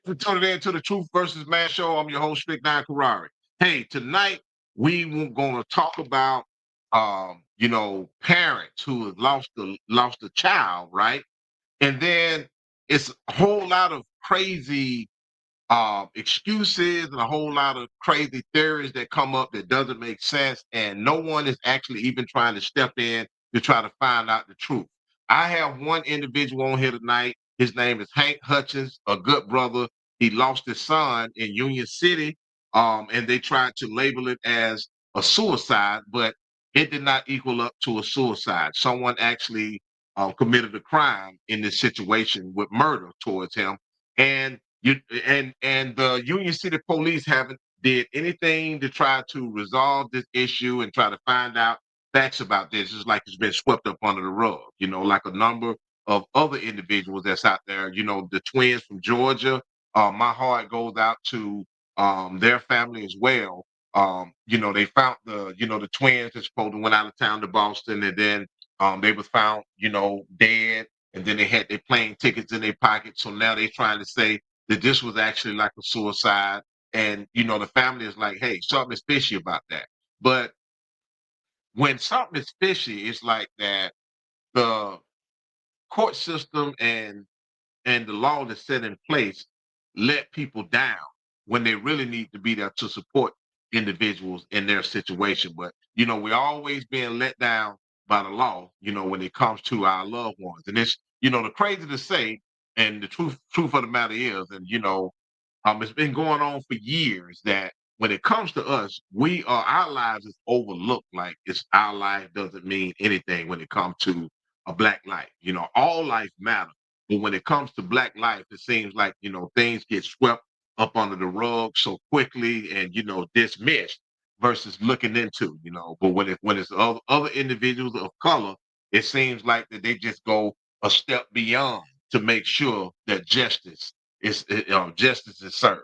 Tune it in to the Truth versus Man show. I'm your host, Strick Nine Karari. Hey, tonight we were going to talk about, parents who have lost a child, right? And then it's a whole lot of crazy excuses and a whole lot of crazy theories that come up that doesn't make sense, and no one is actually even trying to step in to try to find out the truth. I have one individual on here tonight. His name is Hank Hutchins, a good brother. He lost his son in Union City, and they tried to label it as a suicide, but it did not equal up to a suicide. Someone actually committed a crime in this situation with murder towards him, and you and the Union City Police haven't did anything to try to resolve this issue and try to find out facts about this. It's like it's been swept up under the rug, like a number of other individuals that's out there. The twins from Georgia. My heart goes out to their family as well. They found the twins that supposed to went out of town to Boston, and then they was found, dead, and then they had their plane tickets in their pockets. So now they're trying to say that this was actually like a suicide. And, the family is like, hey, something is fishy about that. But when something is fishy, it's like that the court system and the law that's set in place let people down when they really need to be there to support individuals in their situation. But we're always being let down by the law, when it comes to our loved ones. And it's, the crazy to say, and the truth of the matter is, and it's been going on for years that when it comes to us, our lives is overlooked. Like it's our life doesn't mean anything when it comes to a black life. All life matters. But when it comes to black life, it seems like, things get swept up under the rug so quickly and, dismissed versus looking into, but when it's other individuals of color, it seems like that they just go a step beyond to make sure that justice is served.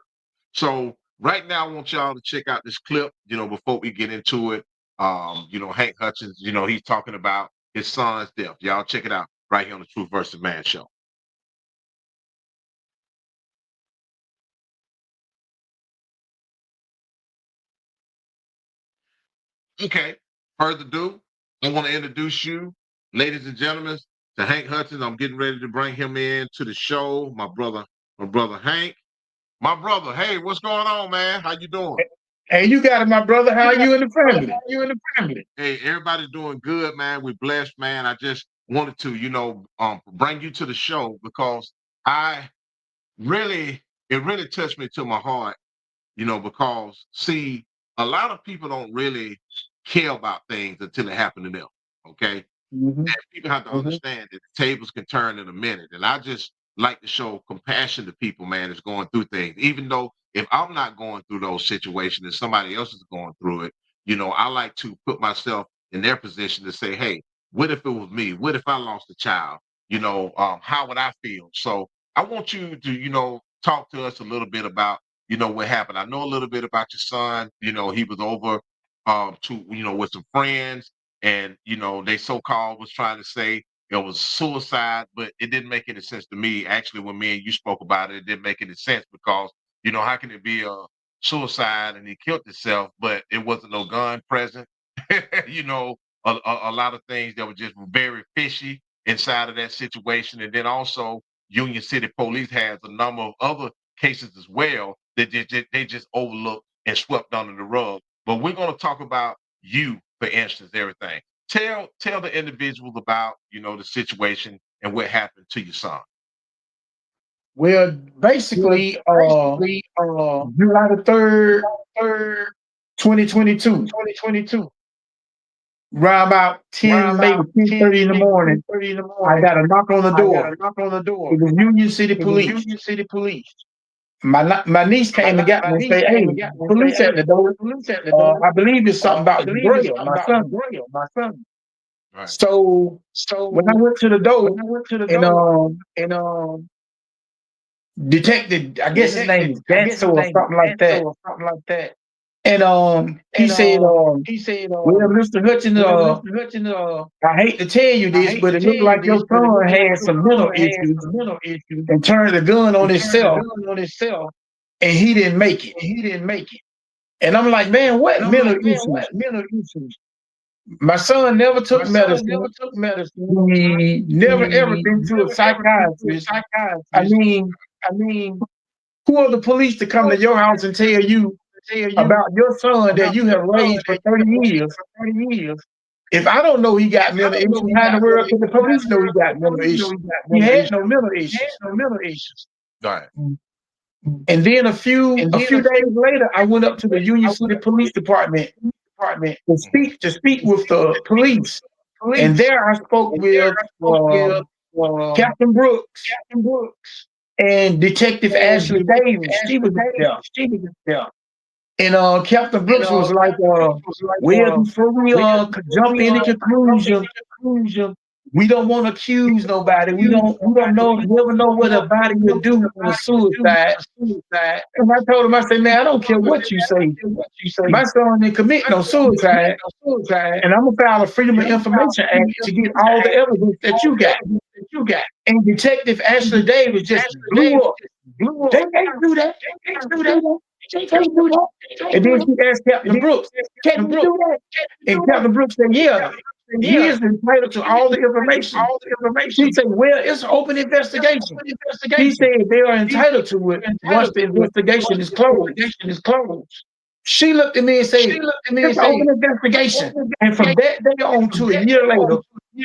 So right now, I want y'all to check out this clip, before we get into it. Hank Hutchins, he's talking about his son's death. Y'all check it out right here on the Truth versus Man show. Okay, further ado, I want to introduce you, ladies and gentlemen, to Hank Hutchins. I'm getting ready to bring him in to the show. My brother Hank. My brother, hey, what's going on, man? How you doing? Hey, you got it, my brother. How You are got you it, and the brother. How family? you and the family? Hey, everybody's doing good, man. We're blessed, man. I just wanted to, bring you to the show because I really, it really touched me to my heart, because see, a lot of people don't really care about things until it happen to them. Okay. Mm-hmm. People have to understand that the tables can turn in a minute. And I just like to show compassion to people, man, that's going through things. Even though if I'm not going through those situations and somebody else is going through it, I like to put myself in their position to say, hey, what if it was me? What if I lost a child? How would I feel? So I want you to, talk to us a little bit about, what happened. I know a little bit about your son. He was over with some friends, and they so-called was trying to say it was suicide, but it didn't make any sense to me. Actually, when me and you spoke about it, it didn't make any sense because how can it be a suicide and he killed himself, but it wasn't no gun present? you know a lot of things that were just very fishy inside of that situation. And then also Union City Police has a number of other cases as well that they just overlooked and swept under the rug. But we're going to talk about you, for instance, everything. Tell the individuals about the situation and what happened to your son. Well, Well, basically, basically, July the 3rd, third 2022, 2022, around about around 10, maybe about 10:30 10, in the maybe morning, 10:30 in the I morning, got a knock on the I got door. a knock on the door. It was Union City It was Police. Union City Police. My niece came and got My me and niece say, came "Hey, and got me and say, police at hey, the the door. police at the door. I believe it's something I about believe it's Gabriel, something my about son." Gabriel, my son. Right. So when I So went to the when door, I went to the and door, and detective, I guess his name detective, is I guess Danso his or name is something like Danso that. or something like that. And he said, well, Mr. Hutchins, I hate to tell you this, but it looked like your son had some mental issues and turned the gun on himself, and he didn't make it. And I'm like, man, what mental issues? My son never took medicine. He never ever been to a psychiatrist. I mean, who are the police to come to your house and tell you about your son that you have raised for 30 years? If I don't know he got mental issues, how in the world can the police know he got mental issues? He had no mental issues. Right. And then a few days later, I went up to the Union City Police Department to speak with the police. And there I spoke with Captain Brooks and Detective Ashley Davis. She was there. And Captain Brooks was like, well, before we jump any conclusion, we don't want to accuse nobody. We don't know, never know what a body will do in a suicide. And I told him, I said, man, I don't care what you say. My son didn't commit no suicide, and I'm gonna file a Freedom of Information Act to get all the evidence that you got. And Detective Ashley Davis just blew up. They can't do that. They can't do that. They can't do that. And then she asked Captain Brooks, can you do that? And Captain Brooks said, yeah, he is entitled to all the information. She said, well, it's an open investigation. He said they are entitled to it once the investigation is closed. She looked at me and said, it's an open investigation. And from that day on to a year later,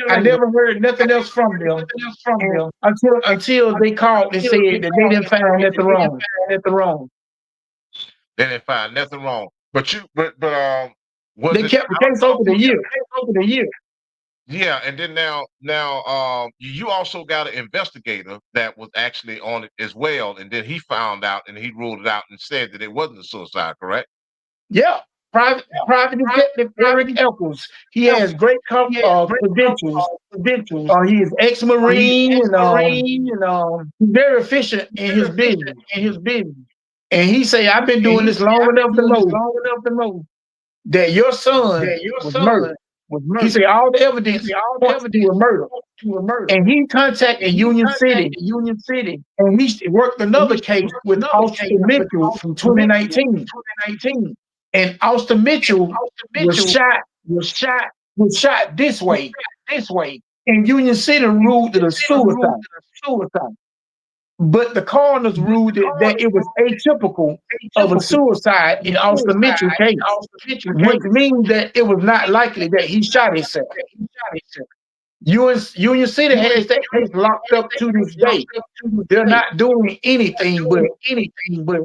I never heard nothing else from them, and until they called and said that they didn't find nothing wrong. They didn't find nothing wrong. But was They it kept the how case long over the was year. yeah, and then now you also got an investigator that was actually on it as well, and then he found out and he ruled it out and said that it wasn't a suicide, correct? Yeah. Private Detective Eric Eccles. He has great credentials. He is ex-Marine and he's very efficient in his business. And he say, I've been doing this long enough to know that your son was murdered. He said all the evidence points to a murder. And he contacted Union City, and he worked another case with Austin Mitchell from 2019. And Austin Mitchell was shot this way. And Union City ruled it a suicide. But the coroners ruled it that it was atypical of a suicide in Austin Mitchell's case, which means that it was not likely that he shot himself. Union City has that case locked up to this day. They're not doing anything but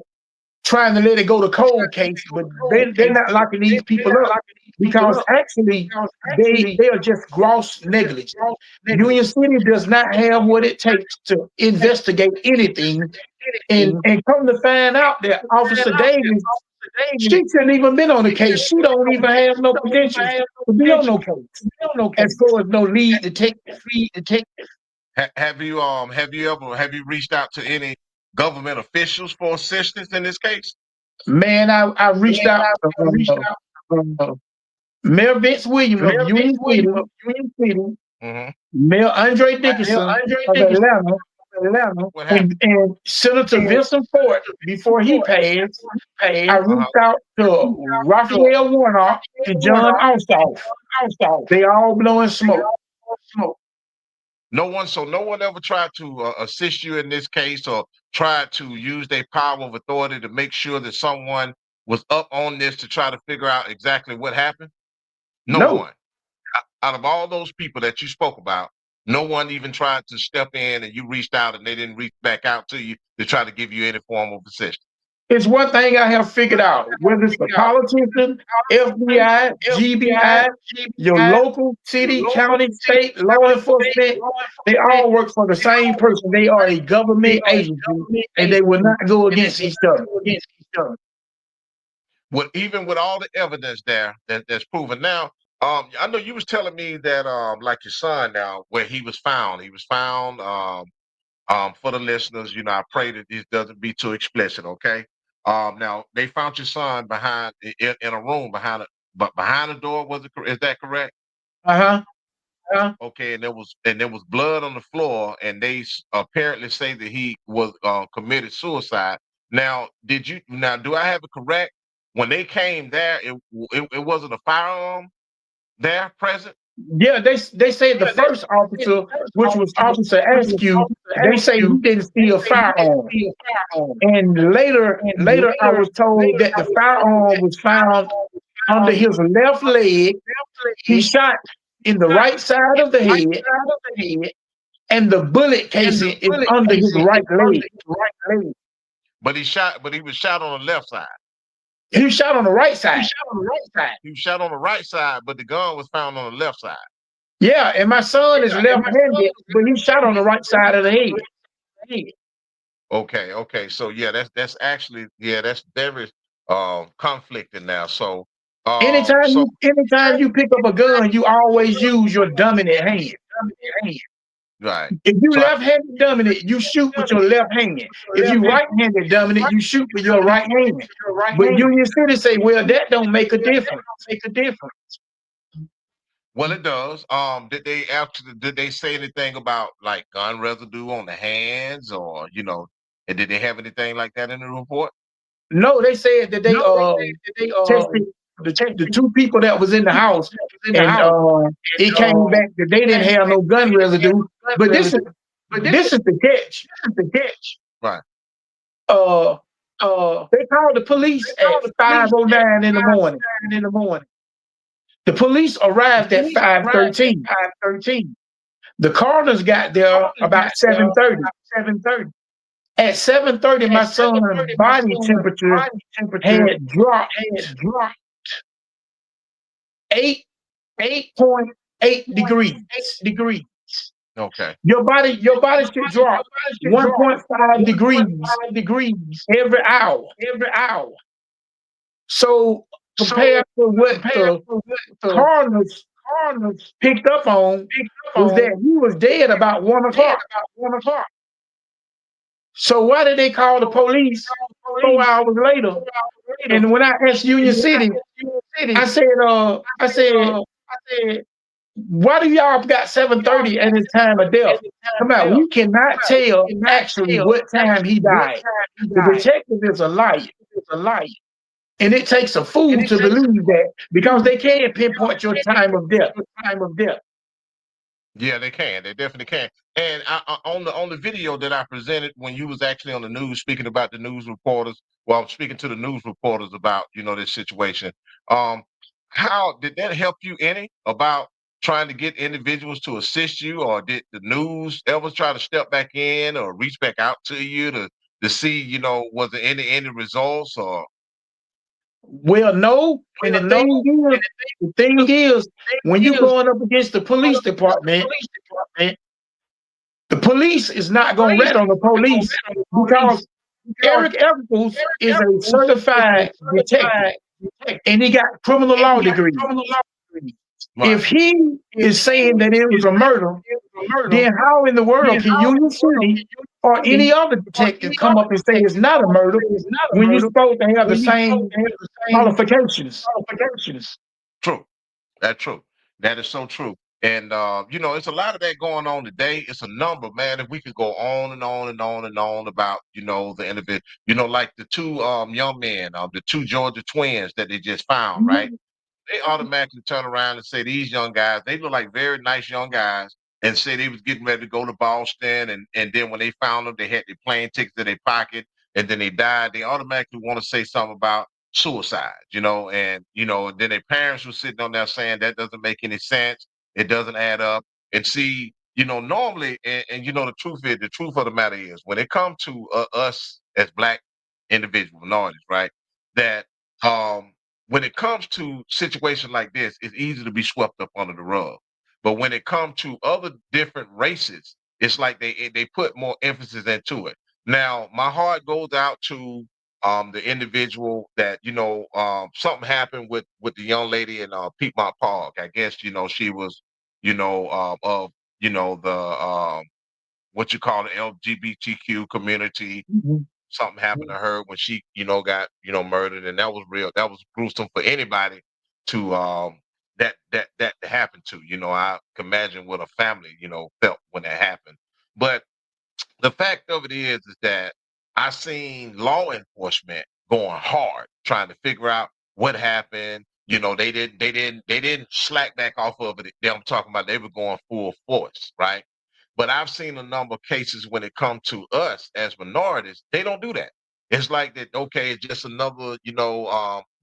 trying to let it go to cold case, but they're not locking these people up because actually they are just gross negligence. Union City does not have what it takes to investigate anything, and come to find out that Officer Davis, she shouldn't even been on the case. She don't even have no credentials to be on no case. As far as no lead detective. Have you reached out to any government officials for assistance in this case? Man, I reached out to Mayor Vince Williams of Union City, Hmm. Mayor Andre Dickinson of Atlanta, What happened? and Senator Vincent Ford before he passed. I reached out to Raphael Warnock and John Ossoff. They all blowing smoke. No one ever tried to assist you in this case or tried to use their power of authority to make sure that someone was up on this to try to figure out exactly what happened. No No, one. Out of all those people that you spoke about, no one even tried to step in and you reached out and they didn't reach back out to you to try to give you any form of assistance. it's one thing I have figured out, whether it's a politician, FBI, GBI, your local city, county, state, law enforcement, they all work for the same person. They are a government agency and they will not go against each other. Even with all the evidence there that's proven now, I know you was telling me that like your son now, where he was found. He was found for the listeners, I pray that this doesn't be too explicit, okay? Now they found your son in a room but behind the door. Is that correct? Uh-huh. Okay, and there was blood on the floor, and apparently say that he was committed suicide. Now, do I have it correct? When they came there, it wasn't a firearm there present. Yeah, they said the first officer, which was Officer Askew, they say he didn't see a firearm. And later I was told that the firearm was found under his left leg. He shot in the right side of the head, and the bullet casing is under his right leg. But he was shot on the left side. He was shot on the right side. He was shot on the right side, but the gun was found on the left side. Yeah, and my son is left-handed, but he shot on the right side of the head. Okay. So yeah, that's actually that's very conflicting now. So Anytime you pick up a gun, you always use your dominant hand. right. If you So left-handed dominant, you shoot with your left hand. If you right-handed dominant, you shoot with your right hand. But Union City say, well, that don't make a difference. well, it does. Did they say anything about like gun residue on the hands, or and did they have anything like that in the report? No, they said that they tested the two people that was in the house, and it came back that they didn't have no gun residue. But this is the catch. Right. Uh, they called the police at 5:09 in the morning. The police arrived at 5:13. The coroners got there about 7:30. At 7:30, my son's body temperature had dropped 8.8 degrees. Okay. Your body should drop 1.5 degrees every hour. So compared to what the coroners picked up on was that he was dead about 1 o'clock. So why did they call the police 4 hours later? And when I asked Union City, I said, why do y'all got 7:30 at his time of death? Come out, we cannot tell actually what time he died. The detective is a liar. And it takes a fool to believe that because they can't pinpoint your time of death. Yeah, they can. They definitely can. And on the video that I presented when you was actually on the news speaking about the news reporters, well, speaking to the news reporters about this situation. Um, how did that help you any about trying to get individuals to assist you, or did the news ever try to step back in or reach back out to you to see was there any results or Well, no. And the thing is, when you going up against the police department, the police is not going to rat on the police because Eric Evans is a certified detective and he got criminal law degrees. If he is saying that it was a murder, then how in the world can Union City or any other detective come up and say it's not a murder when you're supposed to have the same qualifications? true? That's true. That is so true. And it's a lot of that going on today. It's a number, man. If we could go on and on and on and on about, the individual, like the two young men, the two Georgia twins that they just found, right? They automatically turn around and say these young guys, they look like very nice young guys, and say they was getting ready to go to Boston, and then when they found them, they had their plane tickets in their pocket, and then they died. They automatically want to say something about suicide, and then their parents were sitting on there saying that doesn't make any sense, it doesn't add up. And see, normally, and the truth of the matter is, when it comes to us as black individual minorities, right, that when it comes to situations like this, it's easy to be swept up under the rug. But when it comes to other different races, it's like they put more emphasis into it. Now, my heart goes out to the individual that something happened with the young lady in Piedmont Park. I guess she was of the what you call the LGBTQ community. Mhm. something happened to her when she, got, murdered, and that was real. That was gruesome for anybody to that happened to. I can imagine what a family, felt when that happened. But the fact of it is that I seen law enforcement going hard trying to figure out what happened. They didn't slack back off of it. I'm talking about they were going full force, right? But I've seen a number of cases when it comes to us as minorities, they don't do that. It's like that, okay, it's just another,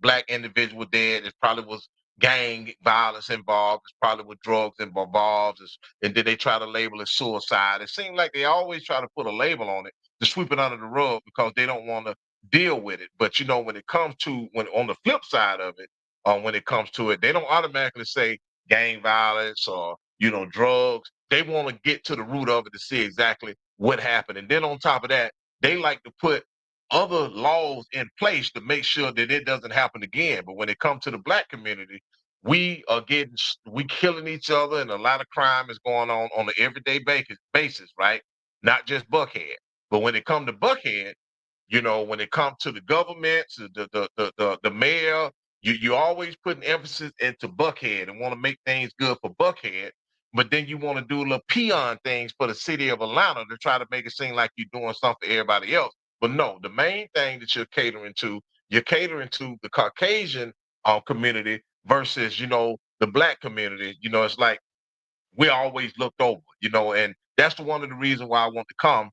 black individual dead. It probably was gang violence involved. It's probably with drugs involved. And then they try to label it suicide. It seems like they always try to put a label on it to sweep it under the rug because they don't want to deal with it. But when it comes to when on the flip side of it, when it comes to it, they don't automatically say gang violence or drugs. They want to get to the root of it to see exactly what happened. And then on top of that, they like to put other laws in place to make sure that it doesn't happen again. But when it comes to the black community, we are we killing each other, and a lot of crime is going on an everyday basis, right? Not just Buckhead, but when it comes to Buckhead, when it comes to the government, to the mayor, you always putting emphasis into Buckhead and want to make things good for Buckhead, but then you want to do little peon things for the city of Atlanta to try to make it seem like you're doing something for everybody else. But no, the main thing that you're catering to the Caucasian community versus the black community. It's like we're always looked over. And that's one of the reasons why I want to come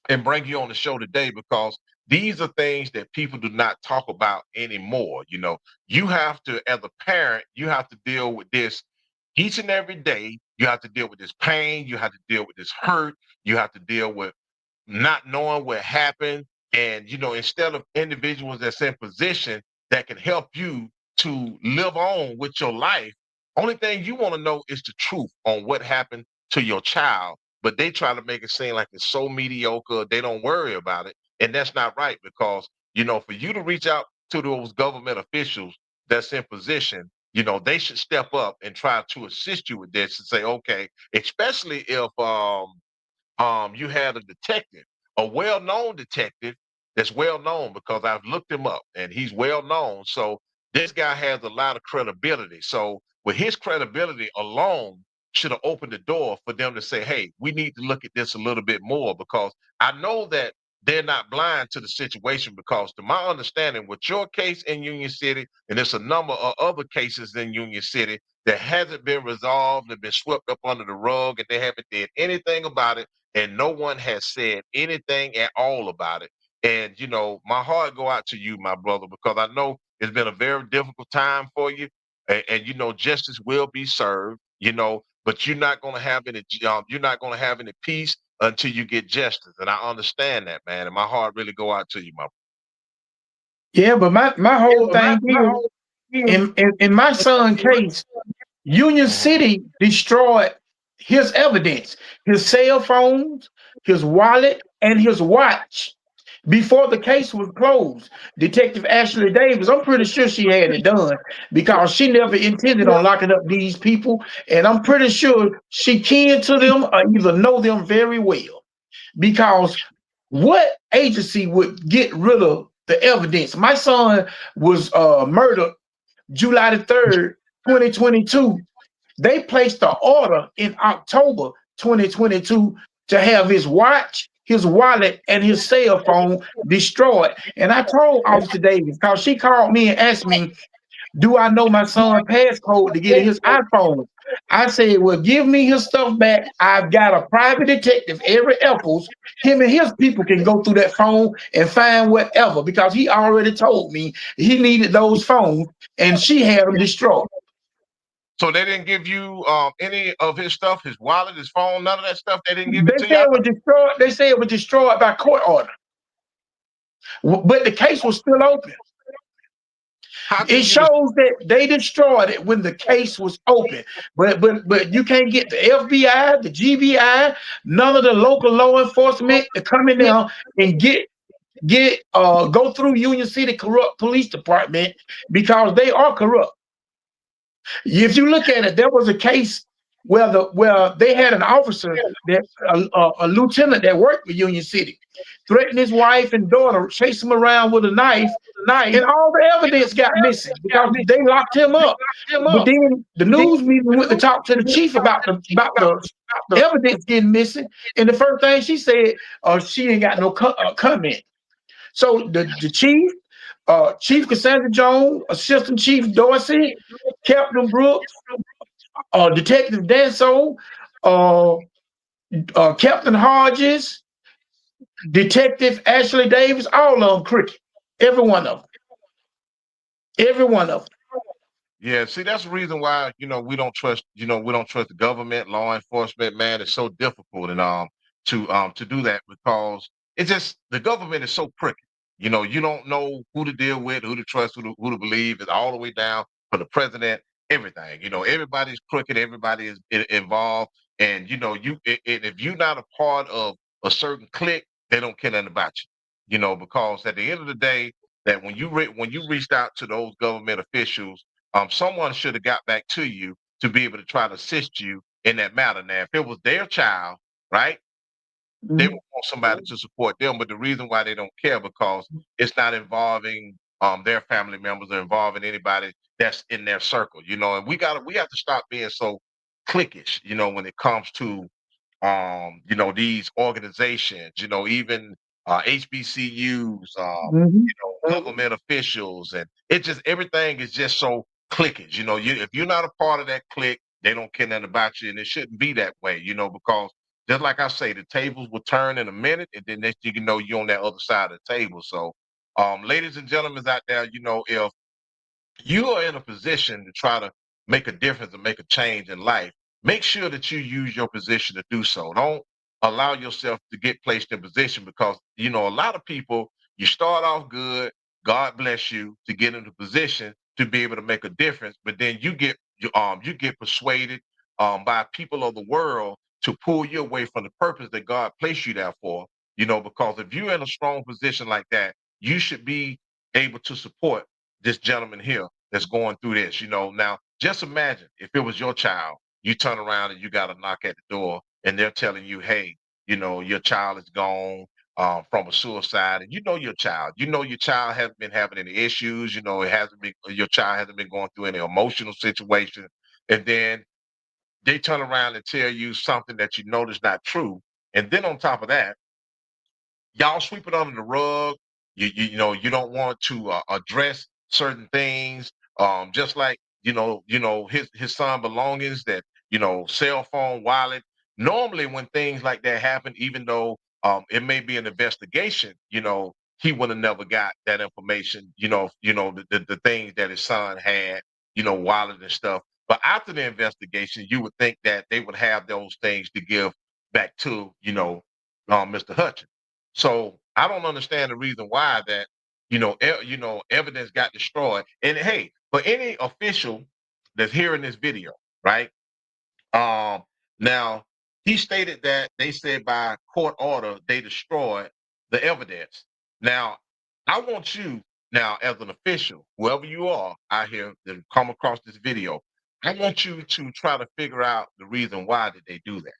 and bring you on the show today, because these are things that people do not talk about anymore. You have to, as a parent, you have to deal with this each and every day. You have to deal with this pain. You have to deal with this hurt. You have to deal with not knowing what happened. And, instead of individuals that's in position that can help you to live on with your life, only thing you want to know is the truth on what happened to your child. But they try to make it seem like it's so mediocre, they don't worry about it. And that's not right, because, for you to reach out to those government officials that's in position, they should step up and try to assist you with this and say, okay, especially if you had a detective, a well-known detective that's well known, because I've looked him up and he's well known. So this guy has a lot of credibility. So with his credibility alone should have opened the door for them to say, hey, we need to look at this a little bit more, because I know that they're not blind to the situation, because to my understanding, with your case in Union City, and there's a number of other cases in Union City that hasn't been resolved and been swept up under the rug, and they haven't did anything about it, and no one has said anything at all about it. And my heart go out to you, my brother, because I know it's been a very difficult time for you, and justice will be served. But you're not going to have any peace until you get justice, and I understand that, man. And my heart really go out to you, my. Yeah, but my whole thing is in my son case, Union Mhm. City destroyed his evidence, his cell phones, his wallet, and his watch before the case was closed. Detective Ashley Davis, I'm pretty sure she had it done because she never intended on locking up these people. And I'm pretty sure she kin to them or either know them very well. Because what agency would get rid of the evidence? My son was murdered July the 3rd, 2022. They placed the order in October 2022 to have his watch, his wallet, and his cell phone destroyed. And I told Officer Davis, because she called me and asked me, do I know my son's passcode to get in his iPhone? I said, well, give me his stuff back. I've got a private detective, Eric Eccles. Him and his people can go through that phone and find whatever, because he already told me he needed those phones and she had them destroyed. So they didn't give you any of his stuff, his wallet, his phone, none of that stuff. They didn't give it They to you. said it was destroyed. They said it was destroyed by court order, but the case was still open. How It can you just shows that they destroyed it when the case was open. But you can't get the FBI, the GBI, none of the local law enforcement to come in there and go through Union City corrupt police department, because they are corrupt. If you look at it, there was a case Well, they had an officer that a lieutenant that worked for Union City threatened his wife and daughter, chased him around with a knife, and all the evidence got missing because they locked him up. But then the news media went to talk to the chief about the evidence getting missing, and the first thing she said, she ain't got no comment. So the chief, Chief Cassandra Jones, Assistant Chief Dorsey, Captain Brooks, Detective Danso, uh, Captain Hodges, Detective Ashley Davis, all of them crooked. Every one of them. Every one of them. Yeah, see, that's the reason why we don't trust the government, law enforcement. Man, it's so difficult and to do that because it's just the government is so crooked. You don't know who to deal with, who to trust, who to believe. It's all the way down for the president, everything. Everybody's crooked, everybody is involved, and if you're not a part of a certain clique, they don't care nothing about you. Because at the end of the day, that when you reached out to those government officials, someone should have got back to you to be able to try to assist you in that matter. Now, if it was their child, right, they would Mhm. want somebody to support them. But the reason why they don't care because it's not involving their family members or involving anybody that's in their circle. And we have to stop being so cliquish. When it comes to these organizations, even HBCUs, Mhm. government officials, and it just everything is just so cliquish. If you're not a part of that clique, they don't care nothing about you, and it shouldn't be that way. Because just like I say, the tables will turn in a minute, and then next thing you know, you're on that other side of the table. So, ladies and gentlemen out there, if you are in a position to try to make a difference and make a change in life, make sure that you use your position to do so. Don't allow yourself to get placed in position because a lot of people, you start off good, God bless you to get into position to be able to make a difference, but then you get persuaded by people of the world to pull you away from the purpose that God placed you there for. Because if you're in a strong position like that, you should be able to support this gentleman here that's going through this. Now just imagine if it was your child, you turn around and you got a knock at the door and they're telling you, hey, your child is gone from a suicide, and your child hasn't been having any issues, it hasn't been your child hasn't been going through any emotional situation, and then they turn around and tell you something that is not true. And then on top of that, y'all sweep it under the rug. You don't want to address certain things. Just like his son belongings, that cell phone, wallet. Normally, when things like that happen, even though it may be an investigation, he would have never got that information. The things that his son had, wallet and stuff. But after the investigation, you would think that they would have those things to give back to Mr. Hutchins. So I don't understand the reason why that evidence got destroyed. And hey, for any official that's hearing this video, right? Um, Now he stated that they said by court order they destroyed the evidence. Now I want you now as an official, whoever you are out here that come across this video, I want you to try to figure out the reason why did they do that,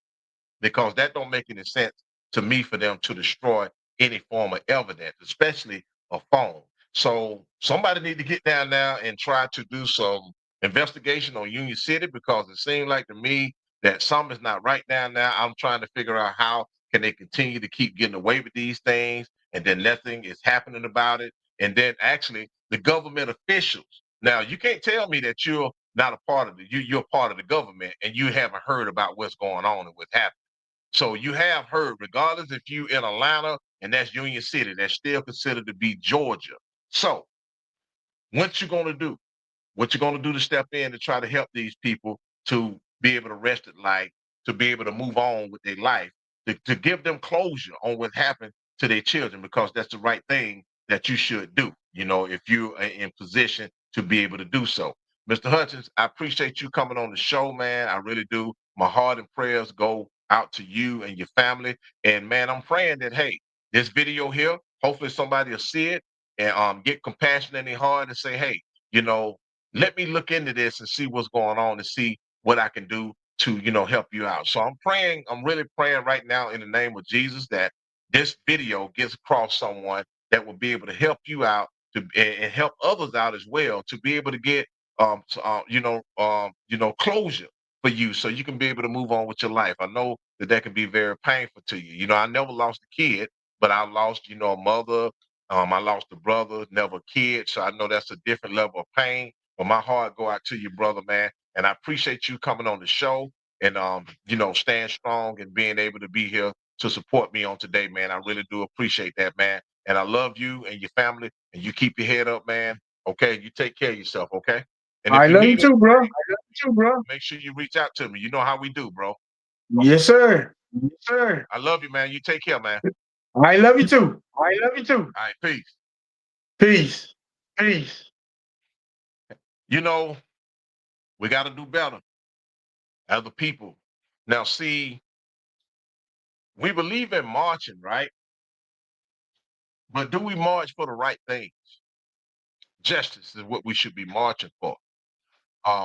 because that don't make any sense to me for them to destroy any form of evidence, especially a phone. So somebody need to get down there and try to do some investigation on Union City, because it seems like to me that something is not right down there. I'm trying to figure out how can they continue to keep getting away with these things, and then nothing is happening about it. And then actually the government officials. Now you can't tell me that you're not a part of you're part of the government and you haven't heard about what's going on and what's happening. So you have heard, regardless if you in Atlanta and that's Union City, that's still considered to be Georgia. So what you gonna do? What you're going to do to step in to try to help these people to be able to rest at life, to be able to move on with their life, to give them closure on what happened to their children, because that's the right thing that you should do, if you're in position to be able to do so. Mr. Hutchins, I appreciate you coming on the show, man. I really do. My heart and prayers go out to you and your family. And man, I'm praying that, hey, this video here, hopefully somebody will see it and get compassion in their heart and say, hey, you know, let me look into this and see what's going on and see what I can do to help you out. So I'm really praying right now in the name of Jesus that this video gets across someone that will be able to help you out and help others out as well to be able to get closure for you so you can be able to move on with your life. I know that can be very painful to you. I never lost a kid, but I lost a mother. I lost a brother, never a kid. So I know that's a different level of pain. But my heart go out to you, brother, man. And I appreciate you coming on the show and staying strong and being able to be here to support me on today, man. I really do appreciate that, man. And I love you and your family. And you keep your head up, man. Okay, you take care of yourself, okay? And if I you love you need it, too, bro. make sure you reach out to me. You know how we do, bro. Yes, sir. Yes, sir. I love you, man. You take care, man. I love you too. I love you too. All right, peace. Peace. Peace. You know, we got to do better as a people. Now, see, we believe in marching, right? But do we march for the right things? Justice is what we should be marching for.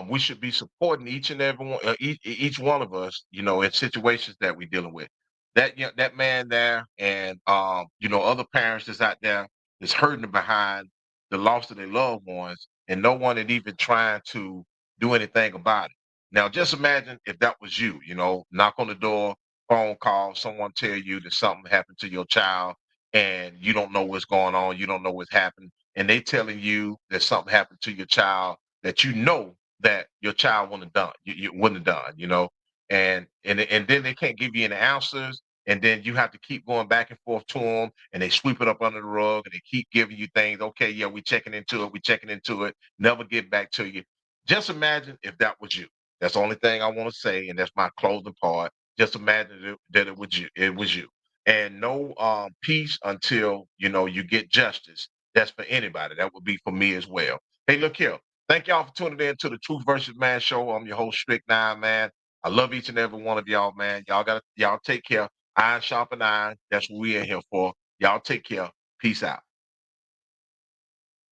We should be supporting each and every one, each one of us, in situations that we're dealing with. That man there, and other parents that's out there is hurting behind the loss of their loved ones, and no one is even trying to do anything about it. Now, just imagine if that was you. Knock on the door, phone call, someone tell you that something happened to your child, and you don't know what's going on, you don't know what's happened, and they telling you that something happened to your child that that your child wouldn't have done, you wouldn't have done, and then they can't give you any answers, and then you have to keep going back and forth to them, and they sweep it up under the rug, and they keep giving you things. Okay, yeah, we checking into it, never get back to you. Just imagine if that was you. That's the only thing I want to say, and that's my closing part. Just imagine that it was you. It was you, and no peace until you get justice. That's for anybody. That would be for me as well. Hey, look here. Thank y'all for tuning in to the Truth versus Man show. I'm your host, Strick Nine, man. I love each and every one of y'all, man. Y'all take care. Iron sharpen iron. That's what we in here for. Y'all take care. Peace out.